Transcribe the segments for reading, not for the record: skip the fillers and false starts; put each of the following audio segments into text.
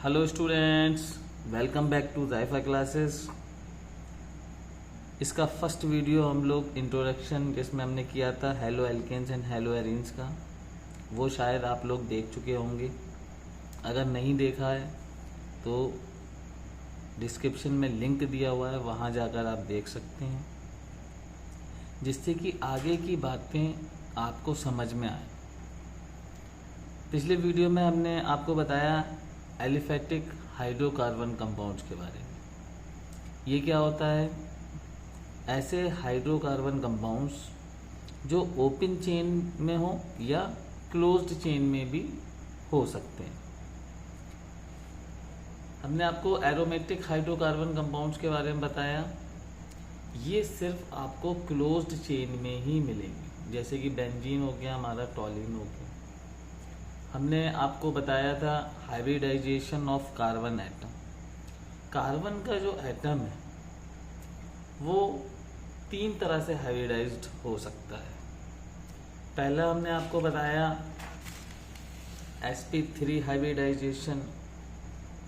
Hello students, welcome back to जायफा classes. इसका first video हम लोग इंट्रोडक्शन जिसमें हमने किया था halo alkanes and haloarenes का, वो शायद आप लोग देख चुके होंगे। अगर नहीं देखा है तो डिस्क्रिप्शन में लिंक दिया हुआ है, वहाँ जाकर आप देख सकते हैं, जिससे कि आगे की बातें आपको समझ में आए। पिछले वीडियो में हमने आपको बताया एलिफैटिक हाइड्रोकार्बन कंपाउंड्स के बारे में। ये क्या होता है? ऐसे हाइड्रोकार्बन कंपाउंड्स जो ओपन चेन में हो या क्लोज्ड चेन में भी हो सकते हैं। हमने आपको एरोमेटिक हाइड्रोकार्बन कंपाउंड्स के बारे में बताया। ये सिर्फ आपको क्लोज्ड चेन में ही मिलेंगे, जैसे कि बेंजीन हो गया, हमारा टॉलिन हो गया। हमने आपको बताया था hybridization of carbon atom. Carbon का जो एटम है वो 3 तरह से हाइब्रिडाइज्ड हो सकता है। पहला हमने आपको बताया sp3 हाइब्रिडाइजेशन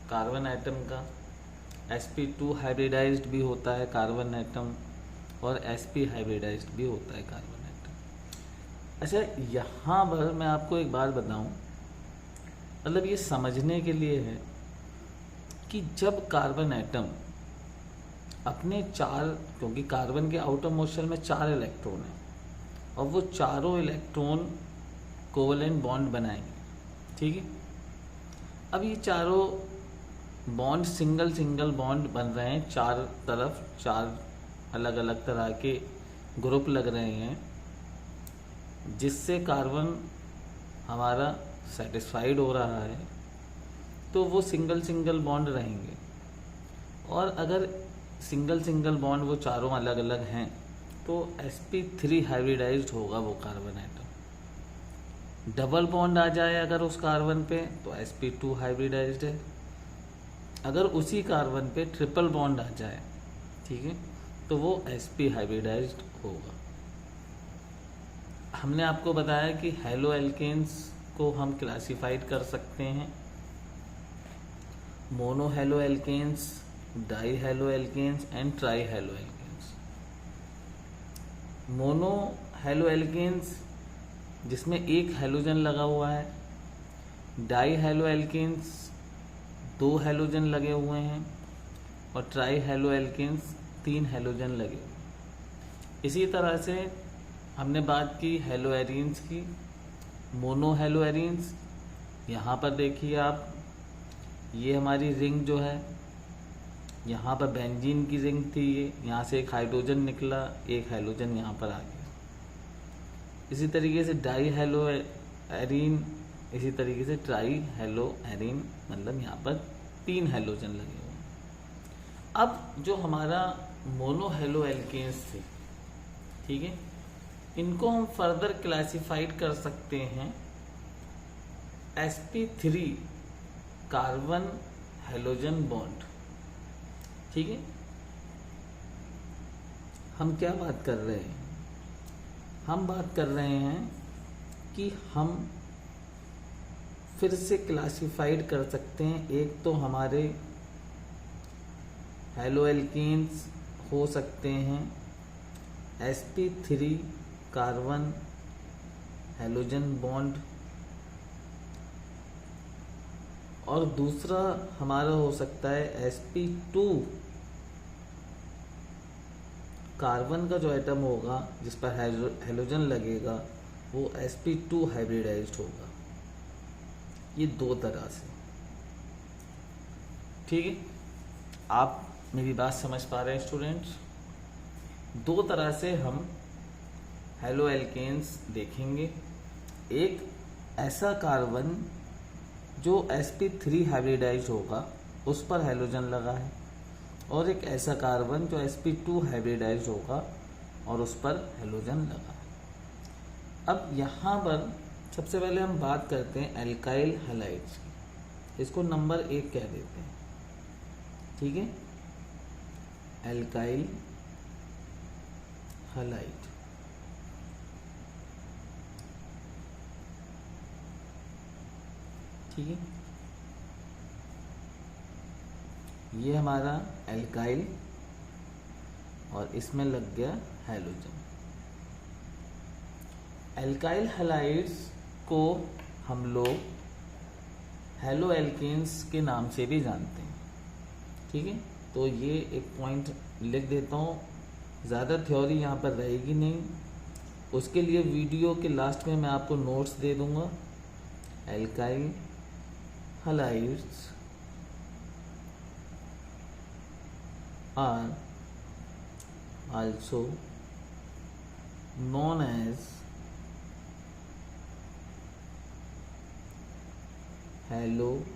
कार्बन एटम का। sp2 हाइब्रिडाइज्ड भी होता है कार्बन एटम, और sp हाइब्रिडाइज्ड भी होता है कार्बन एटम। अच्छा, यहाँ पर मैं आपको एक बात बताऊं, मतलब ये समझने के लिए है कि जब कार्बन एटम अपने क्योंकि कार्बन के आउटर मोशन में 4 इलेक्ट्रॉन हैं और वो चारों इलेक्ट्रॉन कोवलेंट बॉन्ड बनाएंगे, ठीक है। अब ये चारों बॉन्ड सिंगल बॉन्ड बन रहे हैं, 4 तरफ 4 अलग अलग तरह के ग्रुप लग रहे हैं, जिससे कार्बन हमारा सेटिस्फाइड हो रहा है, तो वो सिंगल बॉन्ड रहेंगे। और अगर सिंगल बॉन्ड वो चारों अलग अलग हैं तो sp3 हाइब्रिडाइज्ड होगा वो कार्बन एटम। डबल बॉन्ड आ जाए अगर उस कार्बन पे तो sp2 हाइब्रिडाइज्ड है। अगर उसी कार्बन पे ट्रिपल बॉन्ड आ जाए, ठीक है, तो वो sp हाइब्रिडाइज्ड होगा। हमने आपको बताया कि हेलो एल्केन्स को हम क्लासिफाइड कर सकते हैं mono halo alkanes, di halo alkanes and tri halo alkanes. Mono halo alkanes जिसमें एक हेलोजन लगा हुआ है, डाई हेलो एल्केन्स 2 हेलोजन लगे हुए हैं, और ट्राई हेलो एल्केन्स 3 हेलोजन लगे हुए हैं। इसी तरह से हमने बात की हेलो एरीन्स की। मोनो हेलो एरीन्स, यहाँ पर देखिए आप, ये हमारी रिंग जो है, यहाँ पर बेंजीन की रिंग थी, ये यहाँ से एक हाइड्रोजन निकला, एक हेलोजन यहाँ पर आ गया। इसी तरीके से डाई हेलो एरीन, इसी तरीके से ट्राई हेलो एरीन, मतलब यहाँ पर 3 हेलोजन लगे हुए हैं। अब जो हमारा मोनो हेलो एल्केन्स थे, ठीक है, इनको हम फर्दर क्लासिफाइड कर सकते हैं sp3 कार्बन हेलोजन बॉन्ड, ठीक है। हम क्या बात कर रहे हैं? हम बात कर रहे हैं कि हम फिर से क्लासिफाइड कर सकते हैं। एक तो हमारे हेलो एल्केन्स हो सकते हैं sp3 कार्बन हेलोजन बॉन्ड, और दूसरा हमारा हो सकता है sp2 कार्बन का जो एटम होगा जिस पर हेलोजन लगेगा वो sp2 हाइब्रिडाइज्ड होगा। ये 2 तरह से, ठीक है। आप मेरी बात समझ पा रहे हैं स्टूडेंट्स? 2 तरह से हम हेलो एल्केन्स देखेंगे। एक ऐसा कार्बन जो sp3 हाइब्रिडाइज्ड होगा, उस पर हेलोजन लगा है, और एक ऐसा कार्बन जो sp2 हाइब्रिडाइज्ड होगा और उस पर हेलोजन लगा है। अब यहाँ पर सबसे पहले हम बात करते हैं एल्काइल हैलाइड्स की। इसको नंबर 1 कह देते हैं, ठीक है, एल्काइल हैलाइड। ठीक है, ये हमारा एल्काइल और इसमें लग गया हैलोजन। एल्काइल हैलाइड्स को हम लोग हेलो एल्केन्स के नाम से भी जानते हैं। ठीक है, तो ये एक पॉइंट लिख देता हूँ, ज़्यादा थ्योरी यहाँ पर रहेगी नहीं, उसके लिए वीडियो के लास्ट में मैं आपको नोट्स दे दूँगा। Alkyl halides are also known as haloalkanes।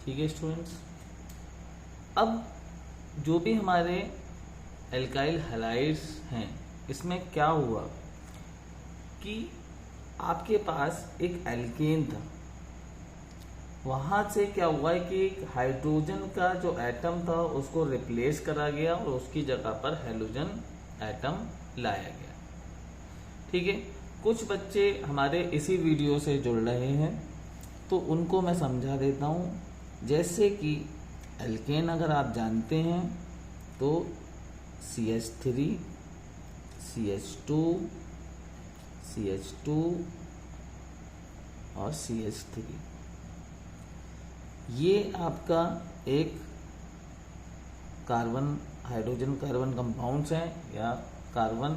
ठीक है स्टूडेंट्स, अब जो भी हमारे एल्काइल हैलाइड्स हैं, इसमें क्या हुआ कि आपके पास एक एल्केन था, वहाँ से क्या हुआ है कि एक हाइड्रोजन का जो एटम था उसको रिप्लेस करा गया और उसकी जगह पर हैलोजन एटम लाया गया। ठीक है, कुछ बच्चे हमारे इसी वीडियो से जुड़ रहे हैं तो उनको मैं समझा देता हूँ। जैसे कि एल्केन अगर आप जानते हैं तो CH3 CH2 CH2 और CH3, ये आपका एक कार्बन हाइड्रोजन कार्बन कंपाउंड्स हैं या कार्बन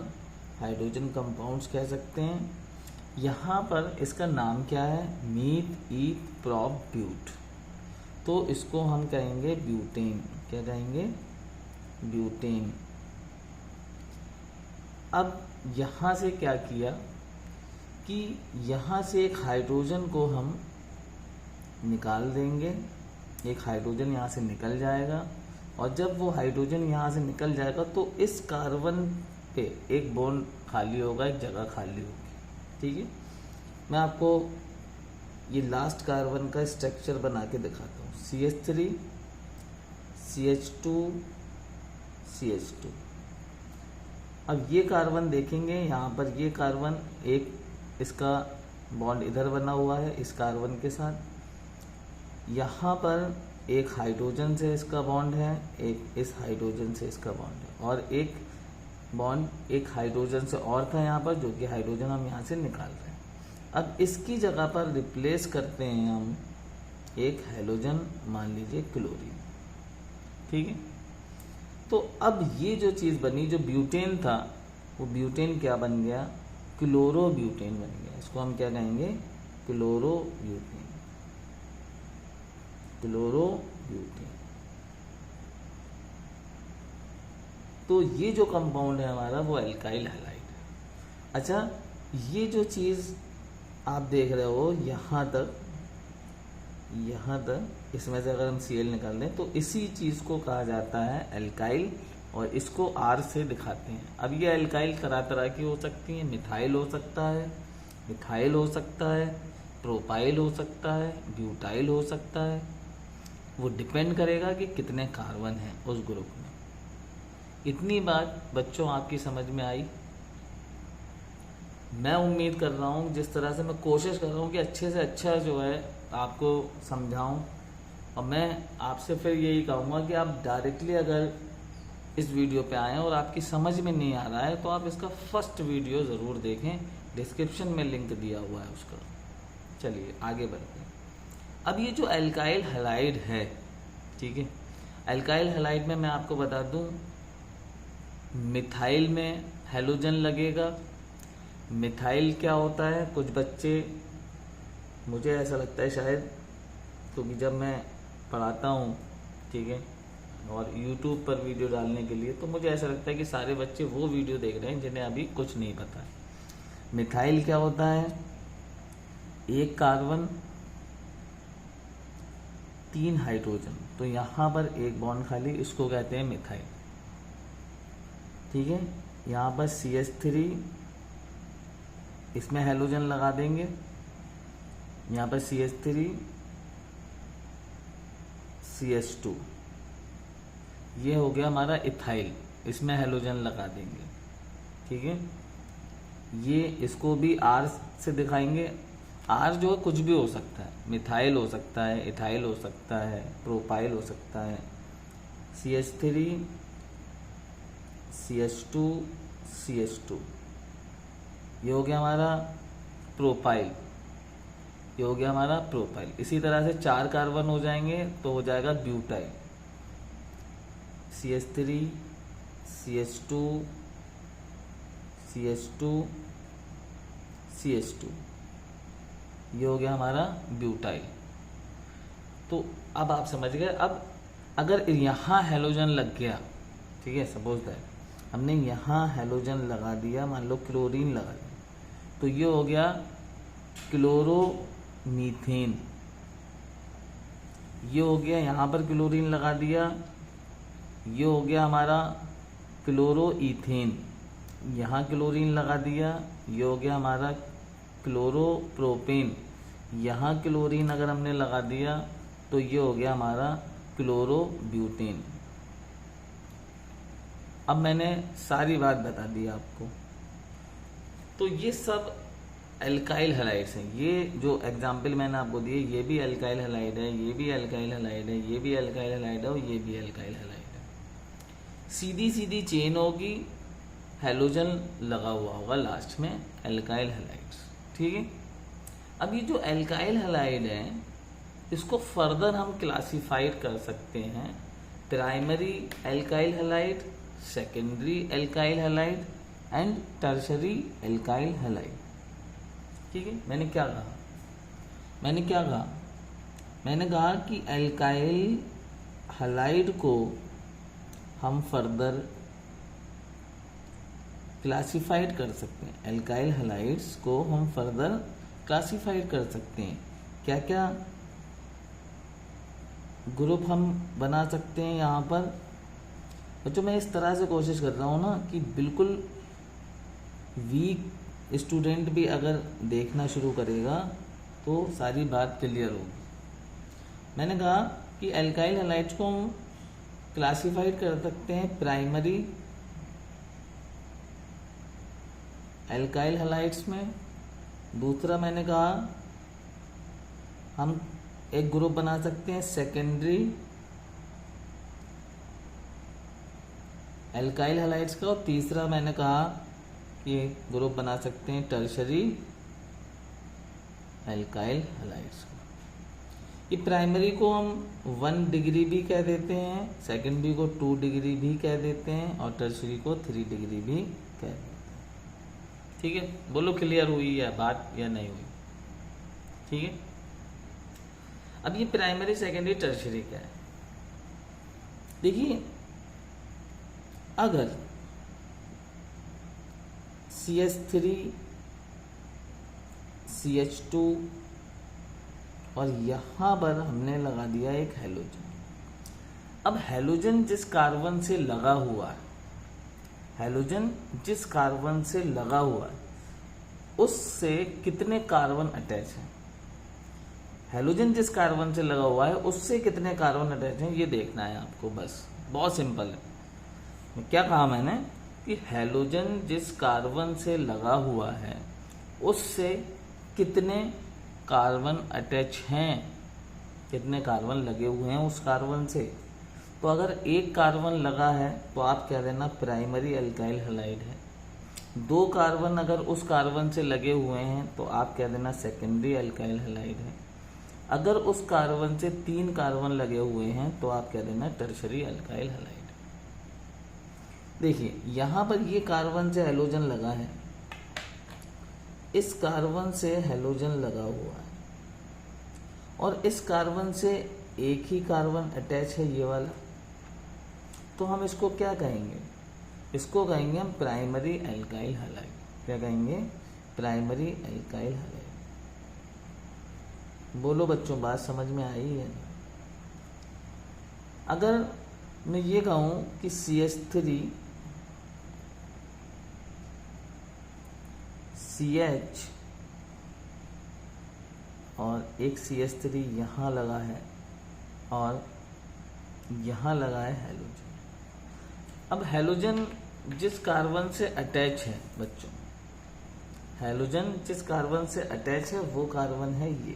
हाइड्रोजन कंपाउंड्स कह सकते हैं। यहाँ पर इसका नाम क्या है, मीथ ईथ प्रोप ब्यूट, तो इसको हम कहेंगे ब्यूटेन। क्या कहेंगे, ब्यूटेन। अब यहाँ से क्या किया कि यहाँ से एक हाइड्रोजन को हम निकाल देंगे, एक हाइड्रोजन यहाँ से निकल जाएगा, और जब वो हाइड्रोजन यहाँ से निकल जाएगा तो इस कार्बन पे एक बॉन्ड खाली होगा, एक जगह खाली होगी। ठीक है, मैं आपको ये लास्ट कार्बन का स्ट्रक्चर बना के दिखाता हूँ। CH3 CH2 CH2। अब ये कार्बन देखेंगे, यहाँ पर ये कार्बन एक इसका बॉन्ड इधर बना हुआ है इस कार्बन के साथ, यहाँ पर एक हाइड्रोजन से इसका बॉन्ड है, एक इस हाइड्रोजन से इसका बॉन्ड है, और एक बॉन्ड एक हाइड्रोजन से और था यहाँ पर, जो कि हाइड्रोजन हम यहाँ से निकाल रहे हैं। अब इसकी जगह पर रिप्लेस करते हैं हम एक हैलोजन, मान लीजिए क्लोरीन। ठीक है, तो अब ये जो चीज़ बनी, जो ब्यूटेन था, वो ब्यूटेन क्या बन गया, क्लोरोब्यूटेन बन गया। इसको हम क्या कहेंगे, क्लोरोब्यूटेन। क्लोरोब्यूटेन। तो ये जो कंपाउंड है हमारा वो एल्काइल हैलाइड है। अच्छा, ये जो चीज़ आप देख रहे हो यहाँ तक, इसमें से अगर हम Cl निकाल दें तो इसी चीज़ को कहा जाता है एल्काइल, और इसको R से दिखाते हैं। अब ये एल्काइल तरह तरह की हो सकती है, मिथाइल हो सकता है, मिथाइल हो सकता है, प्रोपाइल हो सकता है, ब्यूटाइल हो सकता है। वो डिपेंड करेगा कि कितने कार्बन हैं उस ग्रुप में। इतनी बात बच्चों आपकी समझ में आई। मैं उम्मीद कर रहा हूँ, जिस तरह से मैं कोशिश कर रहा हूँ कि अच्छे से अच्छा जो है आपको समझाऊं, और मैं आपसे फिर यही कहूँगा कि आप डायरेक्टली अगर इस वीडियो पे आएँ और आपकी समझ में नहीं आ रहा है तो आप इसका फर्स्ट वीडियो ज़रूर देखें, डिस्क्रिप्शन में लिंक दिया हुआ है उसका। चलिए आगे बढ़ते हैं। अब ये जो एल्काइल हैलाइड है, ठीक है, एल्काइल हैलाइड में मैं आपको बता दूं, मिथाइल में हैलोजन लगेगा। मिथाइल क्या होता है, कुछ बच्चे, मुझे ऐसा लगता है शायद, क्योंकि जब मैं पढ़ाता हूँ, ठीक है, और YouTube पर वीडियो डालने के लिए, तो मुझे ऐसा लगता है कि सारे बच्चे वो वीडियो देख रहे हैं जिन्हें अभी कुछ नहीं पता है। मिथाइल क्या होता है, एक कार्बन 3 हाइड्रोजन, तो यहाँ पर एक बॉन्ड खाली, इसको कहते हैं मिथाइल। ठीक है, यहाँ पर CH3, इसमें हैलोजन लगा देंगे, यहाँ पर CH3 CH2, ये हो गया हमारा इथाइल, इसमें हैलोजन लगा देंगे। ठीक है, ये इसको भी आर से दिखाएंगे। आर जो है कुछ भी हो सकता है, मिथाइल हो सकता है, इथाइल हो सकता है, प्रोपाइल हो सकता है। CH3 CH2 CH2 ये हो गया हमारा प्रोपाइल, ये हो गया हमारा प्रोपाइल। इसी तरह से 4 कार्बन हो जाएंगे तो हो जाएगा butyl. CH3 CH2 CH2 CH2 ये हो गया हमारा ब्यूटाइल। तो अब आप समझ गए। अब अगर यहाँ हैलोजन लग गया, ठीक है, सपोज दैट हमने यहाँ हैलोजन लगा दिया, मान लो क्लोरीन लगा दिया, तो ये हो गया क्लोरोमीथेन। ये हो गया, यहाँ पर क्लोरीन लगा दिया, ये हो गया हमारा क्लोरोईथेन। यहाँ क्लोरीन लगा दिया, ये हो गया हमारा क्लोरोप्रोपेन। यहाँ क्लोरीन अगर हमने लगा दिया तो ये हो गया हमारा क्लोरोब्यूटेन। अब मैंने सारी बात बता दी आपको। तो ये सब एल्काइल हैलाइड्स हैं। ये जो एग्जाम्पल मैंने आपको दिए, ये भी एल्काइल हैलाइड है, ये भी एल्काइल हैलाइड है, ये भी एल्काइल हैलाइड है और ये भी एल्काइल हैलाइड है। सीधी सीधी चेन होगी, हैलोजन लगा हुआ होगा लास्ट में, एल्काइल हैलाइड्स, ठीक है। अब ये जो एल्काइल हैलाइड है इसको फर्दर हम क्लासिफाइड कर सकते हैं, primary alkyl halide, secondary alkyl halide and tertiary alkyl halide, ठीक है। मैंने क्या कहा, मैंने कहा कि एल्काइल हैलाइड को हम फर्दर क्लासिफाइड कर सकते हैं, एल्काइल हैलाइड्स को हम फर्दर क्लासिफाइड कर सकते हैं। क्या क्या ग्रुप हम बना सकते हैं यहाँ पर बच्चों। मैं इस तरह से कोशिश कर रहा हूँ ना कि बिल्कुल वीक स्टूडेंट भी अगर देखना शुरू करेगा तो सारी बात क्लियर होगी। मैंने कहा कि एल्काइल हैलाइड्स को हम क्लासिफाइड कर सकते हैं प्राइमरी एल्काइल हैलाइड्स में। दूसरा मैंने कहा हम एक ग्रुप बना सकते हैं सेकेंडरी एल्काइल हैलाइड्स का, और तीसरा मैंने कहा कि ग्रुप बना सकते हैं टर्शरी एल्काइल हैलाइड्स का। ये प्राइमरी को हम 1 डिग्री भी कह देते हैं, सेकेंडरी को 2 डिग्री भी कह देते हैं और टर्शरी को 3 डिग्री भी कह देते हैं, ठीक है। बोलो क्लियर हुई या बात या नहीं हुई, ठीक है। अब ये प्राइमरी सेकेंडरी टर्शरी क्या है, देखिए अगर CH3 CH2 और यहां पर हमने लगा दिया एक हैलोजन। अब हैलोजन जिस कार्बन से लगा हुआ है, हैलोजन जिस कार्बन से लगा हुआ है उससे कितने कार्बन अटैच हैं, हैलोजन जिस कार्बन से लगा हुआ है उससे कितने कार्बन अटैच हैं ये देखना है आपको, बस बहुत सिंपल है। क्या कहा मैंने कि हैलोजन जिस कार्बन से लगा हुआ है उससे कितने कार्बन अटैच हैं, कितने कार्बन लगे हुए हैं उस कार्बन से। तो अगर एक कार्बन लगा है तो आप कह देना प्राइमरी एल्काइल हैलाइड है। 2 कार्बन अगर उस कार्बन से लगे हुए हैं तो आप कह देना सेकेंडरी एल्काइल हैलाइड है। अगर उस कार्बन से 3 कार्बन लगे हुए हैं तो आप कह देना टर्शरी एल्काइल हैलाइड। देखिए यहाँ पर ये कार्बन से हैलोजन लगा है, इस कार्बन से हैलोजन लगा हुआ है और इस कार्बन से एक ही कार्बन अटैच है, ये वाला। तो हम इसको क्या कहेंगे, इसको कहेंगे हम प्राइमरी एल्काइल हैलाइड। क्या कहेंगे, प्राइमरी एल्काइल हैलाइड। बोलो बच्चों बात समझ में आई है। अगर मैं ये कहूं कि CH3 CH और एक CH3 यहाँ लगा है और यहाँ लगा है हैलोजन। अब हैलोजन जिस कार्बन से अटैच है बच्चों, हैलोजन जिस कार्बन से अटैच है वो कार्बन है ये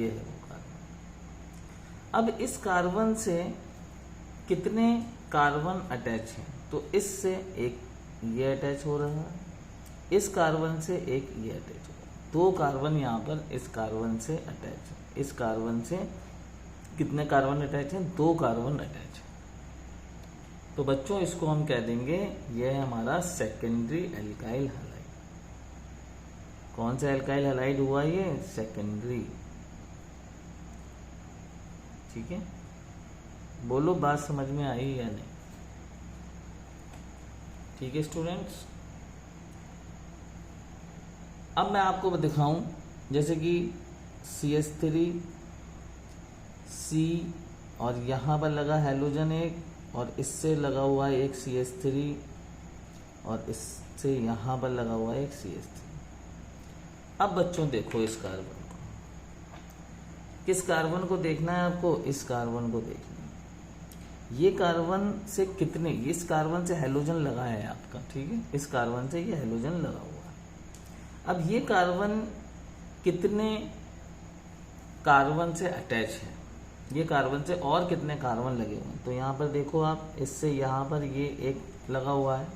है वो कार्बन। अब इस कार्बन से कितने कार्बन अटैच हैं? तो इससे एक ये अटैच हो रहा है, इस कार्बन से एक ये अटैच हो रहा है, 2 कार्बन यहाँ पर इस कार्बन से अटैच है। इस कार्बन से कितने कार्बन अटैच हैं? 2 कार्बन अटैच है। तो बच्चों इसको हम कह देंगे ये है हमारा सेकेंडरी एल्काइल हैलाइड। कौन सा एल्काइल हैलाइड हुआ ये? सेकेंडरी। ठीक है, बोलो बात समझ में आई या नहीं? ठीक है स्टूडेंट्स, अब मैं आपको दिखाऊं जैसे कि CH3 C और यहाँ पर लगा हैलोजन एक और इससे लगा हुआ है एक CH3 और इससे यहाँ पर लगा हुआ है एक CH3। अब बच्चों देखो इस कार्बन को, किस कार्बन को देखना है आपको? इस कार्बन को देखना है। ये कार्बन से कितने, इस कार्बन से हैलोजन लगा है आपका, ठीक है, इस कार्बन से ये हैलोजन लगा हुआ है। अब ये कार्बन कितने कार्बन से अटैच है? ये कार्बन से और कितने कार्बन लगे हुए हैं? तो यहाँ पर देखो आप, इससे यहाँ पर ये एक लगा हुआ है,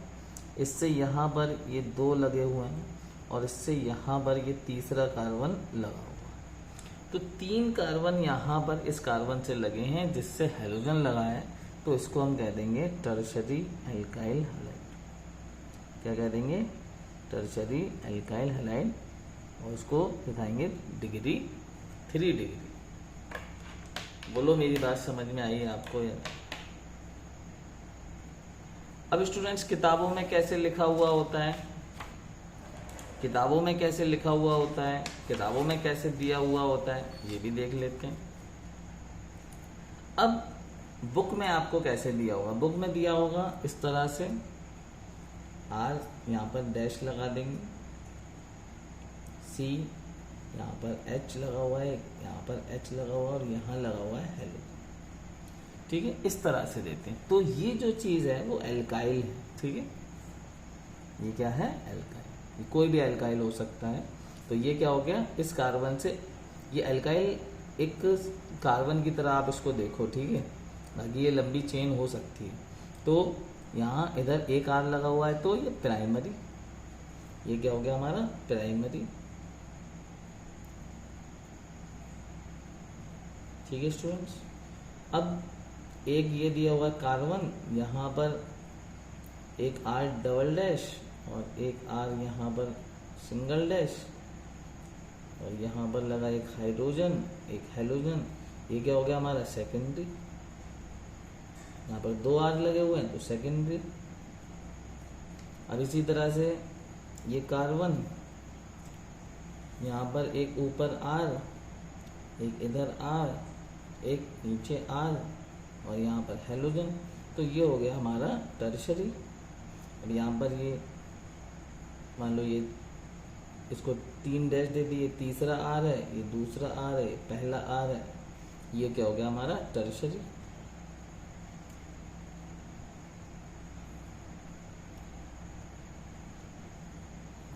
इससे यहाँ पर ये 2 लगे हुए हैं और इससे यहाँ पर ये तीसरा कार्बन लगा हुआ है। तो 3 कार्बन यहाँ पर इस कार्बन से लगे हैं जिससे हैलोजन लगा है, तो इसको हम कह देंगे टर्शरी एल्काइल हैलाइड। क्या कह देंगे? Tertiary alkyl halide. और उसको दिखाएंगे डिग्री 3 डिग्री। बोलो मेरी बात समझ में आई आपको या नहीं? अब स्टूडेंट्स किताबों में कैसे लिखा हुआ होता है, किताबों में कैसे लिखा हुआ होता है, किताबों में कैसे दिया हुआ होता है, ये भी देख लेते हैं। अब बुक में आपको कैसे दिया होगा? बुक में दिया होगा इस तरह से, R यहाँ पर डैश लगा देंगे, C यहाँ पर H लगा हुआ है, यहाँ पर H लगा हुआ है और यहाँ लगा हुआ है हेलो। ठीक है, इस तरह से देते हैं। तो ये जो चीज़ है वो एल्काइल है। ठीक है, ये क्या है? एल्काइल। कोई भी एल्काइल हो सकता है। तो ये क्या हो गया? इस कार्बन से ये एल्काइल एक कार्बन की तरह आप इसको देखो, ठीक है, बाकी ये लंबी चेन हो सकती है। तो यहाँ इधर एक R लगा हुआ है तो ये प्राइमरी, ये क्या हो गया हमारा? प्राइमरी। ठीक है स्टूडेंट्स, अब एक ये दिया हुआ कार्बन, यहाँ पर एक R डबल डैश और एक R यहाँ पर सिंगल डैश और यहाँ पर लगा एक हाइड्रोजन एक हेलोजन, ये क्या हो गया हमारा? सेकेंडरी। यहाँ पर 2 R लगे हुए हैं तो सेकेंडरी। अब इसी तरह से ये कार्बन, यहाँ पर एक ऊपर R, एक इधर R, एक नीचे R और यहाँ पर हेलोजन, तो ये हो गया हमारा टर्शरी। और यहाँ पर ये मान लो ये इसको 3 डैश दे दिए, तीसरा R है, ये दूसरा R है, पहला R है, ये क्या हो गया हमारा? टर्शरी।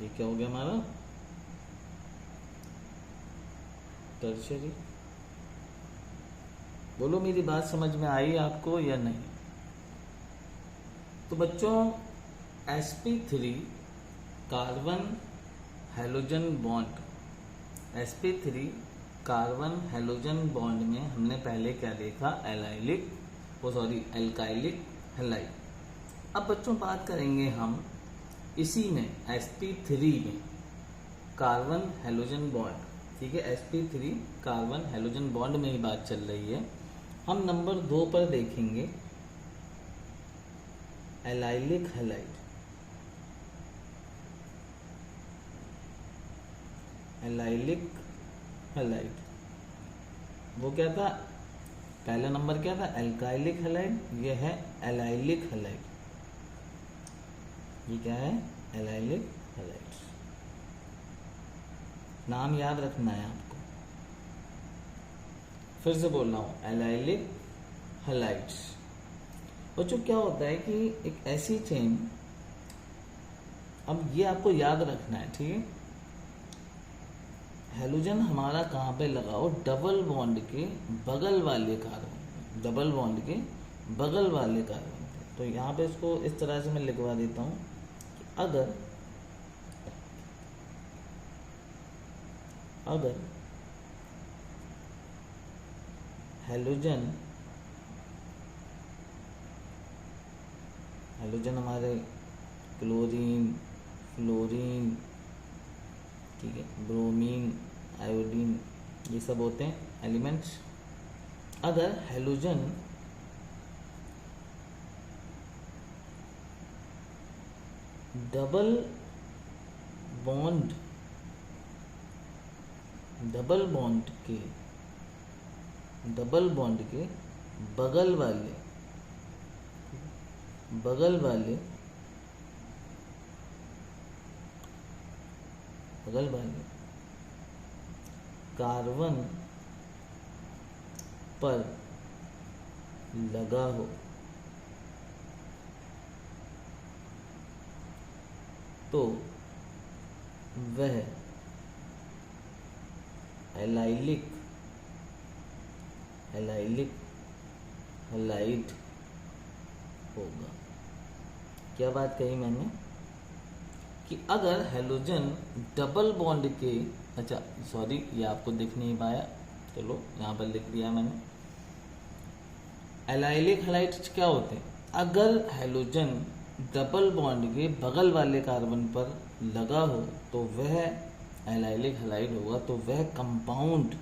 ये क्या हो गया हमारा? टर्शरी। बोलो मेरी बात समझ में आई आपको या नहीं? तो बच्चों sp3 carbon halogen bond, sp3 carbon halogen bond में हमने पहले क्या देखा? Alkalic halide. अब बच्चों बात करेंगे हम इसी में sp3 में कार्बन हेलोजन बॉन्ड। ठीक है, sp3 कार्बन हेलोजन बॉन्ड में ही बात चल रही है। हम नंबर 2 पर देखेंगे एलाइलिक हैलाइड। एलाइलिक हैलाइड वो क्या था? पहला नंबर क्या था? Alkalic halide. ये है एलाइलिक हैलाइड। ये क्या है? Allylic halide. नाम याद रखना है आपको। फिर से बोल रहा हूँ, एलाइलिक हैलाइड्स। बच्चों क्या होता है कि एक ऐसी चेन, अब ये आपको याद रखना है, ठीक है। हैलोजन हमारा कहाँ पे लगाओ, डबल बॉन्ड के बगल वाले कार्बन, डबल बॉन्ड के बगल वाले कार्बन पे। तो यहाँ पे इसको इस तरह से मैं लिखवा देता हूँ कि अगर हैलोजन हमारे क्लोरीन, फ्लोरीन, ठीक है, ब्रोमीन, आयोडीन, ये सब होते हैं एलिमेंट्स। अगर हैलोजन डबल बॉन्ड के बगल वाले कार्बन पर लगा हो तो वह एलाइलिक हैलाइड होगा। क्या बात कही मैंने कि अगर हैलोजन डबल बॉन्ड के, अच्छा सॉरी ये आपको दिख नहीं पाया, चलो यहाँ पर लिख दिया मैंने। एलाइलिक हैलाइड्स क्या होते हैं, अगर हैलोजन डबल बॉन्ड के बगल वाले कार्बन पर लगा हो तो वह एलाइलिक हैलाइड होगा। तो वह कंपाउंड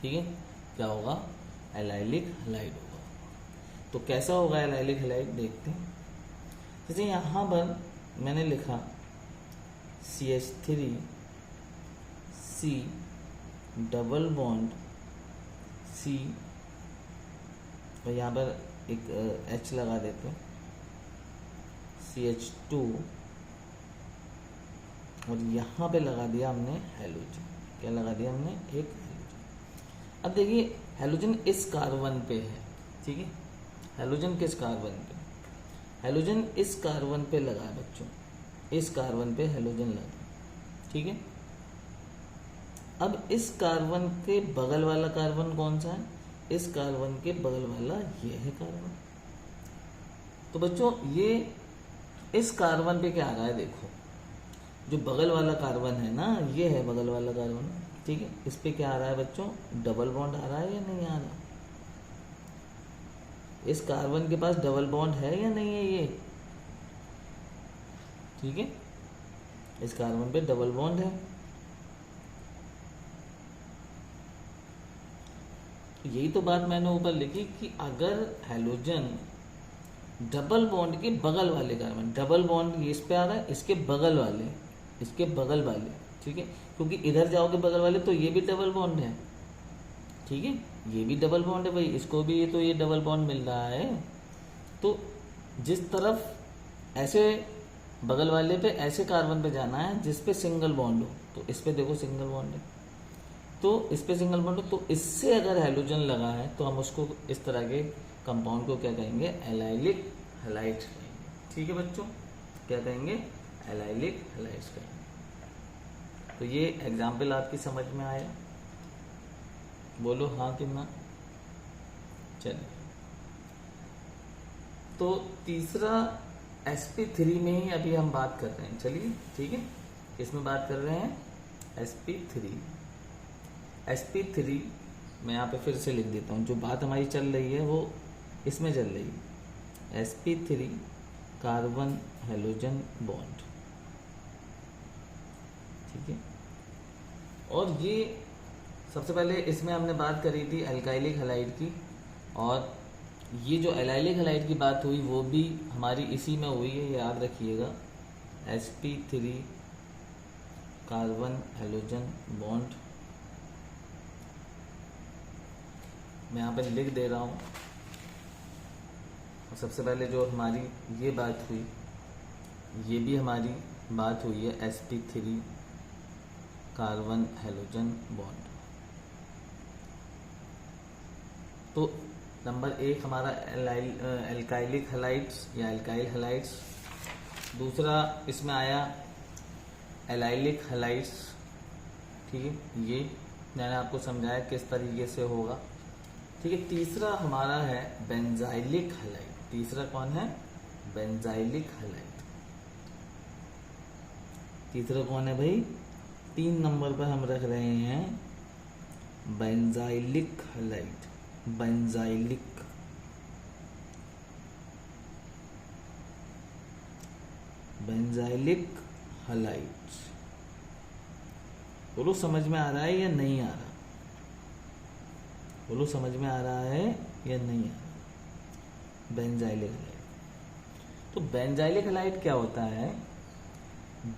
ठीक है, क्या होगा, एलाइलिक हैलाइड होगा। तो कैसा होगा एलाइलिक हैलाइड, देखते हैं। जैसे यहाँ पर मैंने लिखा CH3 C double bond C, और यहाँ पर एक H लगा देते हैं, CH2, और यहाँ पे लगा दिया हमने हैलोजन। क्या लगा दिया हमने, एक हैलोजन। अब देखिए हैलोजन इस कार्बन पे है, ठीक है, हैलोजन किस कार्बन पे, हैलोजन इस कार्बन पे लगा है बच्चों, इस कार्बन पे हैलोजन लगा, ठीक है। अब इस कार्बन के बगल वाला कार्बन कौन सा है, इस कार्बन के बगल वाला ये है कार्बन। तो बच्चों ये इस कार्बन पे क्या आ रहा है, देखो जो बगल वाला कार्बन है ना, ये है बगल वाला कार्बन, ठीक है। इस पे क्या आ रहा है बच्चों, डबल बॉन्ड आ रहा है या नहीं आ रहा, इस कार्बन के पास डबल बॉन्ड है या नहीं है ये, ठीक है, इस कार्बन पे डबल बॉन्ड है। यही तो बात मैंने ऊपर लिखी कि अगर हैलोजन डबल बॉन्ड के बगल वाले कार्बन, डबल बॉन्ड इस पे आ रहा है, इसके बगल वाले, ठीक है, क्योंकि इधर जाओगे बगल वाले तो ये भी डबल बॉन्ड है, ठीक है, ये भी डबल बॉन्ड है भाई, इसको भी तो ये डबल बॉन्ड मिल रहा है। तो जिस तरफ ऐसे बगल वाले पे ऐसे कार्बन पे जाना है जिस पे सिंगल बॉन्ड हो, तो इस पे देखो सिंगल बॉन्ड है, तो इस पे सिंगल बॉन्ड हो, तो इससे अगर हैलोजन लगा है तो हम उसको इस तरह के कंपाउंड को क्या कहेंगे, एलाइलिक हैलाइड्स कहेंगे, ठीक है बच्चों, क्या कहेंगे, एलाइलिक हैलाइड्स कहेंगे। तो ये एग्जाम्पल आपकी समझ में आया, बोलो हाँ कि ना। चलिए, तो तीसरा sp3 में ही अभी हम बात कर रहे हैं, चलिए ठीक है, इसमें बात कर रहे हैं sp3 मैं यहाँ पे फिर से लिख देता हूँ, जो बात हमारी चल रही है वो इसमें चल रही है, sp3 कार्बन हैलोजन बॉन्ड, ठीक है। और ये सबसे पहले इसमें हमने बात करी थी एल्काइलिक हैलाइड की, और ये जो एलाइलिक हैलाइड की बात हुई वो भी हमारी इसी में हुई है, याद रखिएगा, sp3 कार्बन हैलोजन बॉन्ड। मैं यहाँ पर लिख दे रहा हूँ। और सबसे पहले जो हमारी ये बात हुई, ये भी हमारी बात हुई है sp3 कार्बन हैलोजन बॉन्ड। तो नंबर 1 हमारा एल्काइलिक हैलाइड्स या एल्काइल हैलाइड्स। दूसरा इसमें आया एलाइलिक हैलाइड्स, ठीक है, ये मैंने आपको समझाया किस तरीके से होगा, ठीक है। तीसरा हमारा है बेंजाइलिक हैलाइड। तीसरा कौन है? Benzylic halide. तीसरा कौन है भाई? 3 नंबर पर हम रख रहे हैं बेंजाइलिक हैलाइड। Benzylic halide. बोलो समझ में आ रहा है या नहीं आ रहा? बोलो समझ में आ रहा है या नहीं आ रहा? Benzylic halide. तो बेंजाइलिक हैलाइड क्या होता है?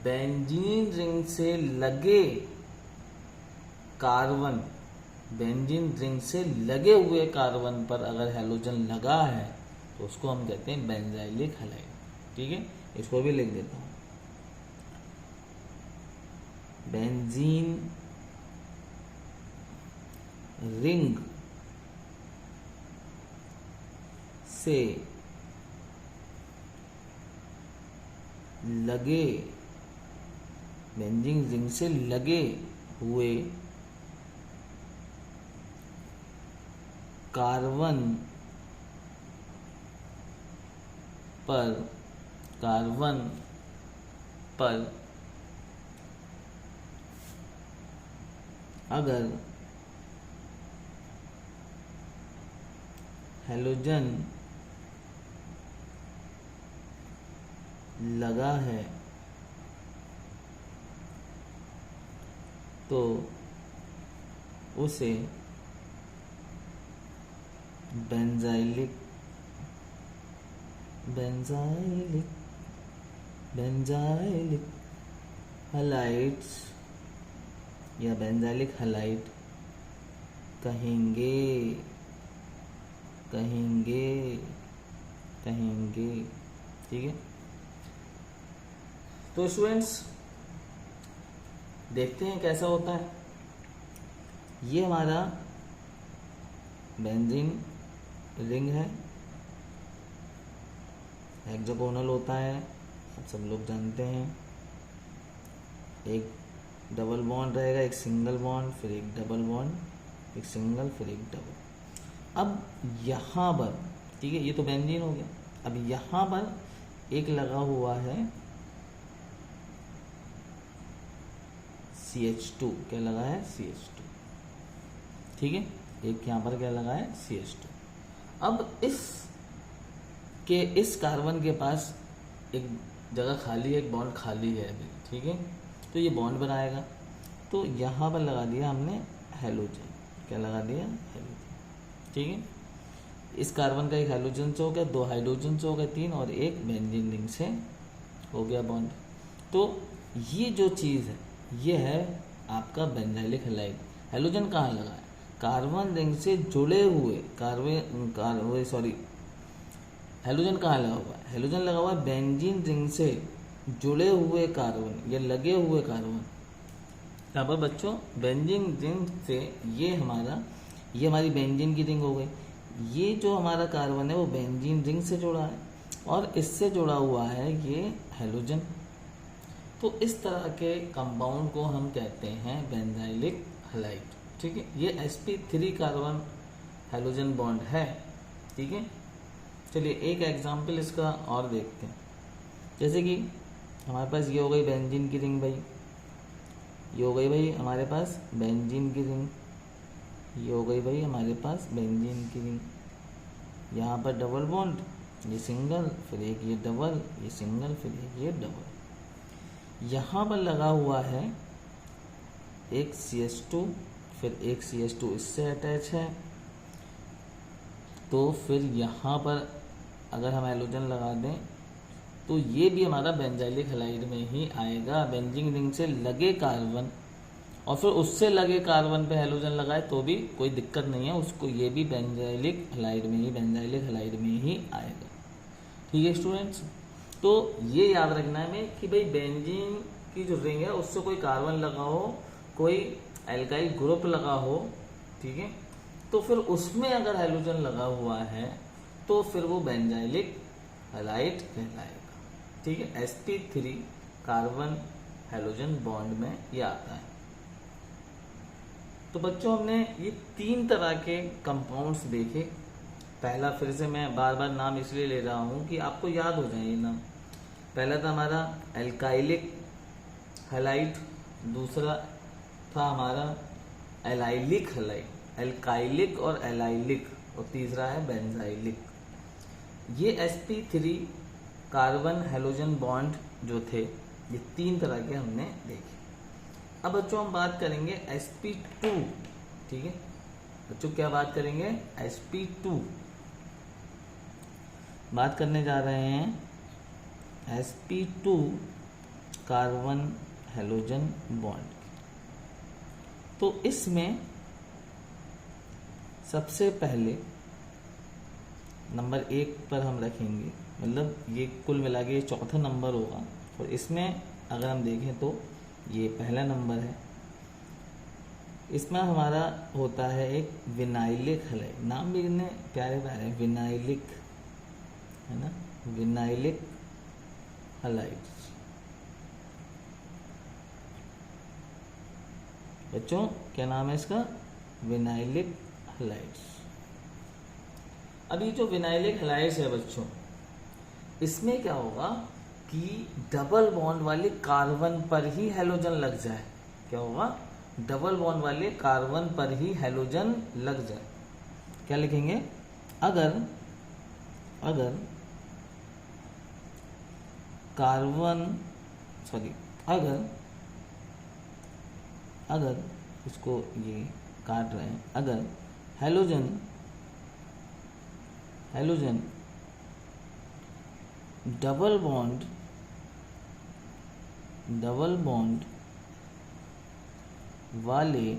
बेंजीन रिंग से लगे कार्बन, बेंजीन रिंग से लगे हुए कार्बन पर अगर हैलोजन लगा है तो उसको हम कहते हैं बेंजाइलिक हैलाइड, ठीक है। इसको भी लिख देता हूं, बेंजीन रिंग से लगे, बेंजीन रिंग से लगे हुए कार्बन पर अगर हैलोजन लगा है तो उसे बेंजाइलिक हैलाइड्स या बेंजाइलिक हैलाइड कहेंगे, ठीक है। तो स्टूडेंट्स देखते हैं कैसा होता है। ये हमारा बेंजीन रिंग है, हेक्सागोनल होता है, आप सब लोग जानते हैं। एक डबल बॉन्ड रहेगा, एक सिंगल बॉन्ड, फिर एक डबल बॉन्ड, एक सिंगल, फिर एक डबल। अब यहाँ पर, ठीक है, ये तो बेंजीन हो गया। अब यहाँ पर एक लगा हुआ है CH2, क्या लगा है? CH2, ठीक है। एक यहाँ पर क्या लगा है? CH2। अब इस कार्बन के पास एक जगह खाली है, एक बॉन्ड खाली है अभी, ठीक है। तो ये बॉन्ड बनाएगा, तो यहाँ पर लगा दिया हमने हैलोजन, क्या लगा दिया? हैलोजन, ठीक है। इस कार्बन का एक हैलोजन से हो गया, 2 हाइड्रोजन से हो गए 3, और एक बेंजीन रिंग से हो गया बॉन्ड। तो ये जो चीज़ है ये है आपका बेंजाइलिक हैलाइड। हैलोजन कहाँ लगा है? कार्बन रिंग से जुड़े हुए हैलोजन कहाँ लगा हुआ है? हैलोजन लगा हुआ है बेंजीन रिंग से जुड़े हुए कार्बन या लगे हुए कार्बन। यहाँ पर बच्चों बेंजीन रिंग से ये हमारी बेंजीन की रिंग हो गई। ये जो हमारा कार्बन है वो बेंजीन रिंग से जुड़ा है और इससे जुड़ा हुआ है ये हैलोजन। तो इस तरह के कंपाउंड को हम कहते हैं बेंजाइलिक हैलाइड, ठीक है। ये sp3 कार्बन हैलोजन बॉन्ड है, ठीक है। चलिए एक एग्जांपल इसका और देखते हैं। जैसे कि हमारे पास ये हो गई बेंजीन की रिंग भाई, ये हो गई भाई हमारे पास बेंजीन की रिंग, ये हो गई भाई हमारे पास बेंजीन की रिंग। यहाँ पर डबल बॉन्ड, ये सिंगल, फिर एक ये डबल, ये सिंगल, फिर एक ये डबल। यहाँ पर लगा हुआ है एक CH2, फिर एक CH2 इससे अटैच है। तो फिर यहाँ पर अगर हम हैलोजन लगा दें तो ये भी हमारा बेंजाइलिक हैलाइड में ही आएगा। बेंजीन रिंग से लगे कार्बन और फिर उससे लगे कार्बन पे हैलोजन लगाए तो भी कोई दिक्कत नहीं है, उसको ये भी बेंजाइलिक हैलाइड में ही आएगा, ठीक है स्टूडेंट्स। तो ये याद रखना है हमें कि भाई बेंजीन की जो रिंग है उससे कोई कार्बन लगा हो, कोई एल्काइल ग्रुप लगा हो, ठीक है, तो फिर उसमें अगर हैलोजन लगा हुआ है तो फिर वो बेंजाइलिक हैलाइड कहलाएगा। ठीक है, sp3 कार्बन हैलोजन बॉन्ड में ये आता है। तो बच्चों हमने ये 3 तरह के कंपाउंड्स देखे। पहला, फिर से मैं बार बार नाम इसलिए ले रहा हूँ कि आपको याद हो जाए ये नाम। पहला था हमारा एल्काइलिक हैलाइड, दूसरा था हमारा एलाइलिक हैलाइड, एल्काइलिक और एलाइलिक, और तीसरा है बेंजाइलिक। ये sp3 कार्बन हैलोजन बॉन्ड जो थे, ये 3 तरह के हमने देखे। अब बच्चों हम बात करेंगे sp2। ठीक है बच्चों, क्या बात करेंगे? sp2 बात करने जा रहे हैं sp2 कार्बन हैलोजन बॉन्ड। तो इसमें सबसे पहले नंबर 1 पर हम रखेंगे, मतलब ये कुल मिला के चौथा नंबर होगा। और इसमें अगर हम देखें तो ये पहला नंबर है। इसमें हमारा होता है एक विनाइलिक हैलाइड। नाम भी कितने प्यारे प्यारे हैं, विनाइलिक, है ना, विनाइलिक हैलाइड। बच्चों क्या नाम है इसका? Vinylic halides. अब ये जो विनाइलिक हैलाइड्स है बच्चों, इसमें क्या होगा कि डबल बॉन्ड वाले कार्बन पर ही हैलोजन लग जाए। क्या होगा? डबल बॉन्ड वाले कार्बन पर ही हैलोजन लग जाए। क्या लिखेंगे? अगर कार्बन अगर इसको ये काट रहे हैं, अगर हैलोजन डबल बॉन्ड वाले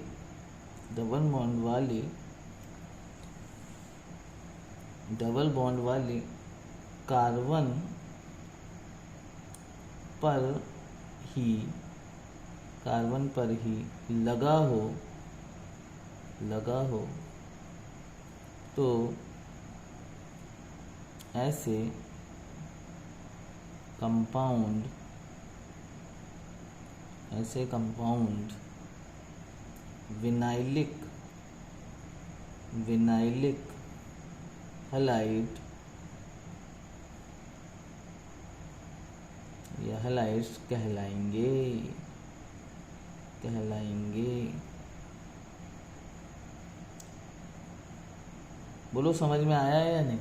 कार्बन पर ही लगा हो तो ऐसे कंपाउंड विनाइलिक हैलाइड या हैलाइड्स कहलाएंगे। बोलो समझ में आया है या नहीं?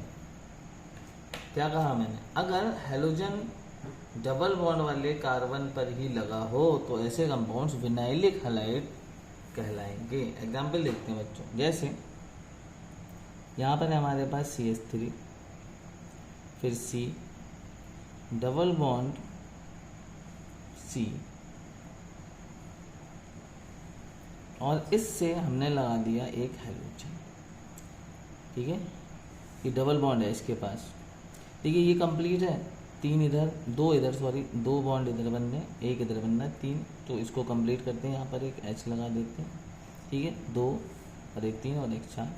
क्या कहा मैंने? अगर हैलोजन डबल बॉन्ड वाले कार्बन पर ही लगा हो तो ऐसे कंपाउंड्स विनाइलिक हैलाइड कहलाएंगे। एग्जाम्पल देखते हैं बच्चों। जैसे यहाँ पर है हमारे पास CH3, फिर C, डबल बॉन्ड C, और इससे हमने लगा दिया एक हैलोजन। ठीक है, ये डबल बॉन्ड है इसके पास। देखिए ये कंप्लीट है। 3 इधर, 2 इधर, 2 बॉन्ड इधर बन रहे, 1 इधर बनना है, 3। तो इसको कंप्लीट करते हैं, यहाँ पर एक H लगा देते हैं। ठीक है, 2 और 1 3 और 1 4।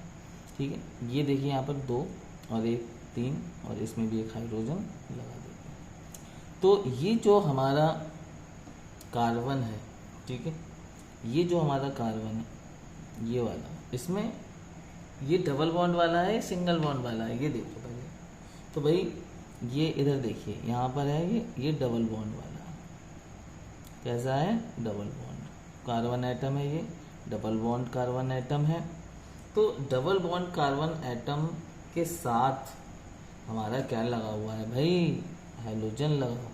ठीक है, ये देखिए यहाँ पर 2 और 1 3, और इसमें भी एक हाइड्रोजन लगा देते हैं। तो ये जो हमारा कार्बन है, ठीक है, ये जो हमारा कार्बन है ये वाला, इसमें ये डबल बॉन्ड वाला है, सिंगल बॉन्ड वाला है, ये देखो पहले। तो भाई ये इधर देखिए, यहाँ पर है ये डबल बॉन्ड वाला है। कैसा है? डबल बॉन्ड कार्बन एटम है, ये डबल बॉन्ड कार्बन एटम है। तो डबल बॉन्ड कार्बन एटम के साथ हमारा क्या लगा हुआ है भाई? हैलोजन लगा हुआ।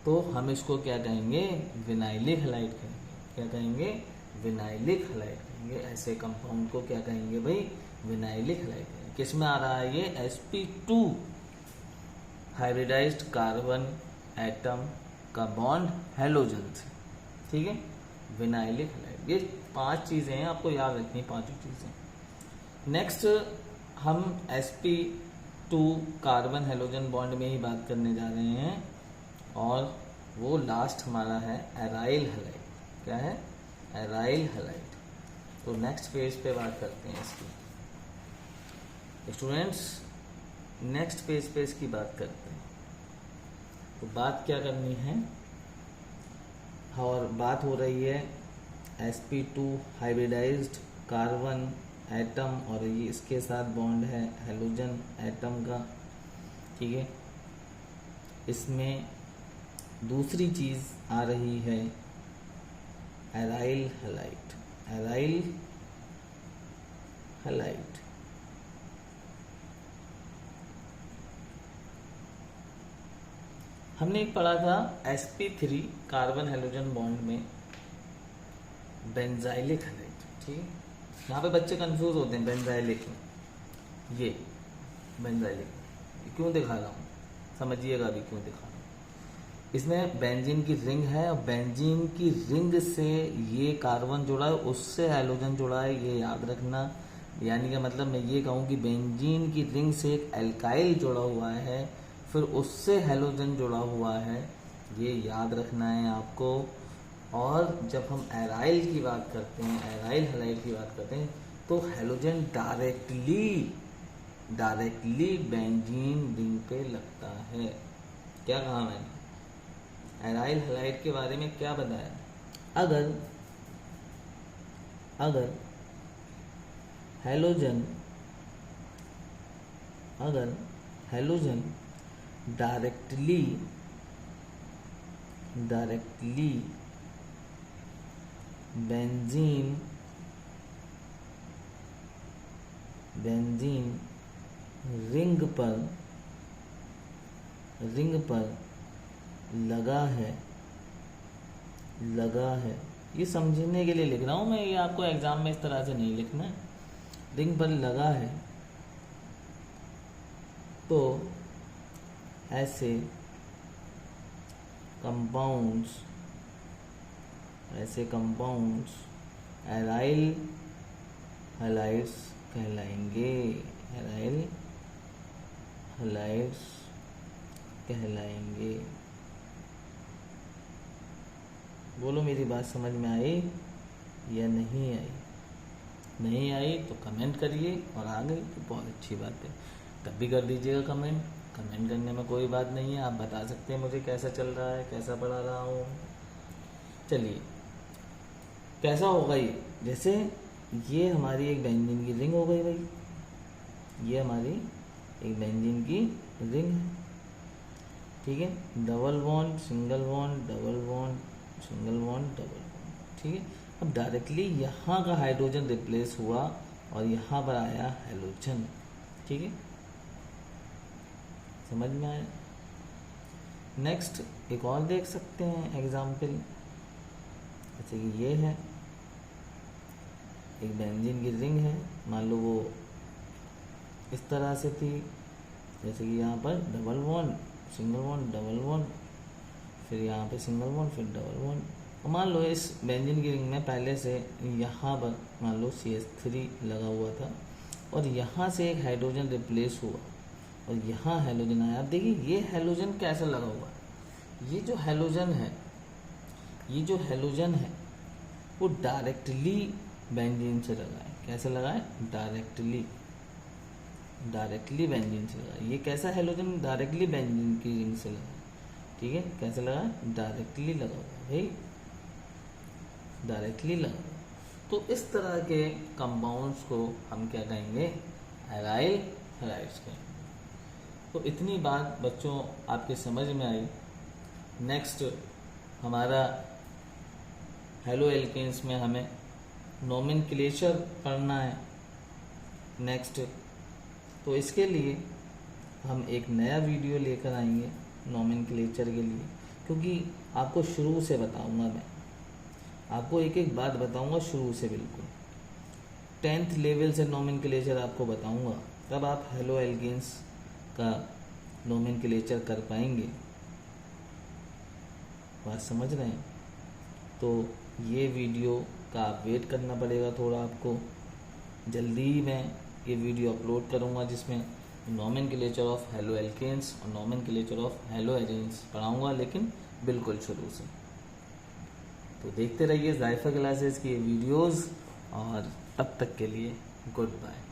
तो हम इसको क्या कहेंगे? विनाइलिक हैलाइड कहेंगे। क्या कहेंगे? विनाइलिक हैलाइड कहेंगे। ऐसे कंपाउंड को क्या कहेंगे भाई? विनाइलिक हैलाइड कहेंगे। किस में आ रहा है ये? sp2 हाइब्रिडाइज्ड कार्बन एटम का बॉन्ड हैलोजन से। ठीक है, विनाइलिक हैलाइड। ये 5 चीजें हैं, आपको याद रखनी 5 चीजें। नेक्स्ट हम sp2 कार्बन हैलोजन बॉन्ड में ही बात करने जा रहे हैं, और वो लास्ट हमारा है एराइल हैलाइड। क्या है? Aryl halide. तो नेक्स्ट पेज पे बात करते हैं इसकी। स्टूडेंट्स नेक्स्ट पेज पे इसकी बात करते हैं। तो बात क्या करनी है, और बात हो रही है sp2 हाइब्रिडाइज्ड कार्बन एटम, और ये इसके साथ बॉन्ड है हेलोजन एटम का, ठीक है। इसमें दूसरी चीज़ आ रही है एराइल हैलाइड। एराइल हैलाइड हमने एक पढ़ा था sp3 कार्बन हेलोजन बॉन्ड में बेंजाइलिक हैलाइड, ठीक है। यहाँ पे बच्चे कंफ्यूज होते हैं बेंजाइलिक, ये बेंजाइलिक क्यों दिखा रहा हूँ, समझिएगा अभी क्यों दिखा रहा हूँ। इसमें बेंजीन की रिंग है और बेंजीन की रिंग से ये कार्बन जुड़ा है, उससे हैलोजन जुड़ा है, ये याद रखना। यानी कि मतलब मैं ये कहूँ कि बेंजीन की रिंग से एक एल्काइल जुड़ा हुआ है, फिर उससे हैलोजन जुड़ा हुआ है, ये याद रखना है आपको। और जब हम एराइल की बात करते हैं, एराइल हैलाइड की बात करते हैं, तो हैलोजन डायरेक्टली बेंजीन रिंग पे लगता है। क्या कहा मैंने, एराइल हैलाइड के बारे में क्या बताया, अगर हैलोजन डायरेक्टली बेंजीन रिंग पर लगा है, ये समझने के लिए लिख रहा हूँ मैं, ये आपको एग्जाम में इस तरह से नहीं लिखना है। रिंग पर लगा है तो ऐसे कंपाउंड्स एराइल हैलाइड्स कहलाएंगे। एराइल हैलाइड्स कहलाएंगे। बोलो मेरी बात समझ में आई या नहीं आई? नहीं आई तो कमेंट करिए, और आ गई तो बहुत अच्छी बात है, तब भी कर दीजिएगा कमेंट। कमेंट करने में कोई बात नहीं है, आप बता सकते हैं मुझे कैसा चल रहा है, कैसा पढ़ा रहा हूँ। चलिए कैसा होगा ये, जैसे ये हमारी एक बेंजीन की रिंग हो गई भाई, ये हमारी एक बेंजीन की रिंग है, ठीक है। Double bond single bond, double bond single bond, double bond, ठीक है। अब डायरेक्टली यहाँ का हाइड्रोजन रिप्लेस हुआ और यहाँ पर आया हैलोजन, ठीक है, समझ में आया। नेक्स्ट एक और देख सकते हैं एग्जाम्पल, जैसे कि ये है एक बेंजीन की रिंग है, मान लो वो इस तरह से थी, जैसे कि यहाँ पर double bond single bond double bond, फिर यहाँ पे सिंगल बॉन्ड फिर डबल बॉन्ड। और मान लो इस बेंजीन की रिंग में पहले से यहाँ पर मान लो CH3 लगा हुआ था, और यहाँ से एक हाइड्रोजन रिप्लेस हुआ और यहाँ हैलोजन आया। अब देखिए ये हैलोजन कैसे लगा हुआ है, ये जो हैलोजन है वो डायरेक्टली बेंजीन से लगा है। कैसे लगा है, डायरेक्टली बेंजीन से लगा है। ये कैसा हैलोजन डायरेक्टली बेंजीन की रिंग से लगा है, ठीक है। कैसे लगा है, डायरेक्टली लगा हुआ भाई, डायरेक्टली लगा। तो इस तरह के कंपाउंड्स को हम क्या कहेंगे, एराइल हैलाइड्स कहेंगे। तो इतनी बात बच्चों आपके समझ में आई। नेक्स्ट हमारा हेलो एल्केन्स में हमें नोमेनक्लेचर पढ़ना है नेक्स्ट। तो इसके लिए हम एक नया वीडियो लेकर आएंगे नोमेनक्लेचर के लिए, क्योंकि आपको शुरू से बताऊंगा, मैं आपको एक एक बात बताऊंगा शुरू से, बिल्कुल 10th लेवल से नोमेनक्लेचर आपको बताऊंगा, तब आप हेलो एल्केन्स का नोमेनक्लेचर कर पाएंगे। बात समझ रहे हैं? तो ये वीडियो का आप वेट करना पड़ेगा थोड़ा आपको, जल्दी ही मैं ये वीडियो अपलोड करूँगा जिसमें नोमेनक्लेचर ऑफ हेलो एल्केन्स और नोमेनक्लेचर ऑफ हेलो एरेन्स पढ़ाऊँगा, लेकिन बिल्कुल शुरू से। तो देखते रहिए जायफा क्लासेस की वीडियोज़, और तब तक के लिए गुड बाय।